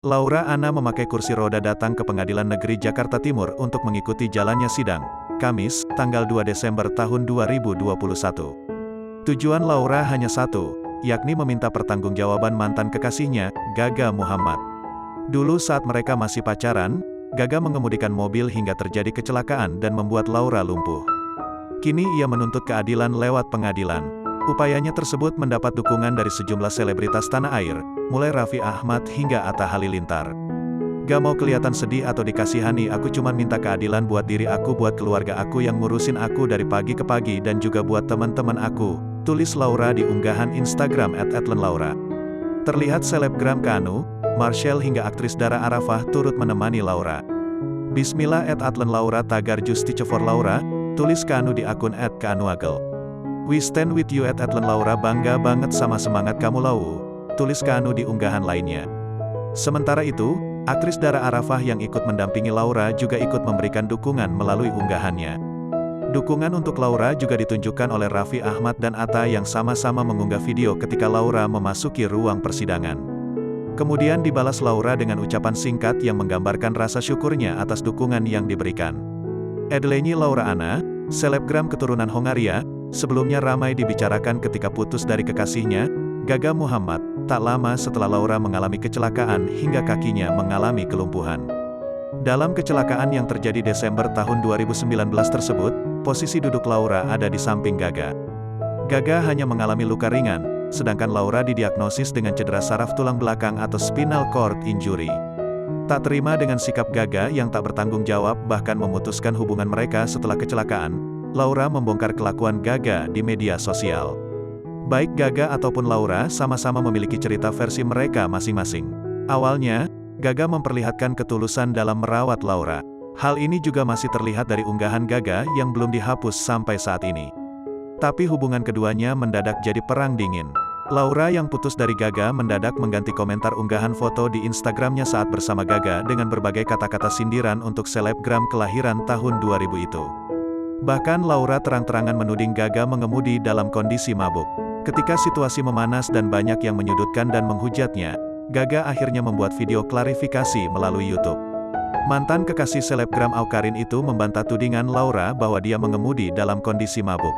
Laura Anna memakai kursi roda datang ke Pengadilan Negeri Jakarta Timur untuk mengikuti jalannya sidang, Kamis, tanggal 2 Desember tahun 2021. Tujuan Laura hanya satu, yakni meminta pertanggungjawaban mantan kekasihnya, Gaga Muhammad. Dulu saat mereka masih pacaran, Gaga mengemudikan mobil hingga terjadi kecelakaan dan membuat Laura lumpuh. Kini ia menuntut keadilan lewat pengadilan. Upayanya tersebut mendapat dukungan dari sejumlah selebritas tanah air, mulai Raffi Ahmad hingga Atta Halilintar. Gak mau kelihatan sedih atau dikasihani, aku cuman minta keadilan buat diri aku, buat keluarga aku yang ngurusin aku dari pagi ke pagi, dan juga buat teman-teman aku, tulis Laura di unggahan Instagram @atlenlaura. Terlihat selebgram Kanu, Marshell hingga aktris Dara Arafah turut menemani Laura. Bismillah @atlenlaura tagar Justice for Laura, tulis Kanu di akun @kanuagel. We stand with you @atlenlaura, bangga banget sama semangat kamu Lau, tulis Kanu di unggahan lainnya. Sementara itu, aktris Dara Arafah yang ikut mendampingi Laura juga ikut memberikan dukungan melalui unggahannya. Dukungan untuk Laura juga ditunjukkan oleh Raffi Ahmad dan Atta yang sama-sama mengunggah video ketika Laura memasuki ruang persidangan. Kemudian dibalas Laura dengan ucapan singkat yang menggambarkan rasa syukurnya atas dukungan yang diberikan. Edlenyi Laura Anna, selebgram keturunan Hongaria, sebelumnya ramai dibicarakan ketika putus dari kekasihnya, Gaga Muhammad, tak lama setelah Laura mengalami kecelakaan hingga kakinya mengalami kelumpuhan. Dalam kecelakaan yang terjadi Desember tahun 2019 tersebut, posisi duduk Laura ada di samping Gaga. Gaga hanya mengalami luka ringan, sedangkan Laura didiagnosis dengan cedera saraf tulang belakang atau spinal cord injury. Tak terima dengan sikap Gaga yang tak bertanggung jawab bahkan memutuskan hubungan mereka setelah kecelakaan, Laura membongkar kelakuan Gaga di media sosial. Baik Gaga ataupun Laura sama-sama memiliki cerita versi mereka masing-masing. Awalnya, Gaga memperlihatkan ketulusan dalam merawat Laura. Hal ini juga masih terlihat dari unggahan Gaga yang belum dihapus sampai saat ini. Tapi hubungan keduanya mendadak jadi perang dingin. Laura yang putus dari Gaga mendadak mengganti komentar unggahan foto di Instagramnya saat bersama Gaga dengan berbagai kata-kata sindiran untuk selebgram kelahiran tahun 2000 itu. Bahkan Laura terang-terangan menuding Gaga mengemudi dalam kondisi mabuk. Ketika situasi memanas dan banyak yang menyudutkan dan menghujatnya, Gaga akhirnya membuat video klarifikasi melalui YouTube. Mantan kekasih selebgram Awkarin itu membantah tudingan Laura bahwa dia mengemudi dalam kondisi mabuk.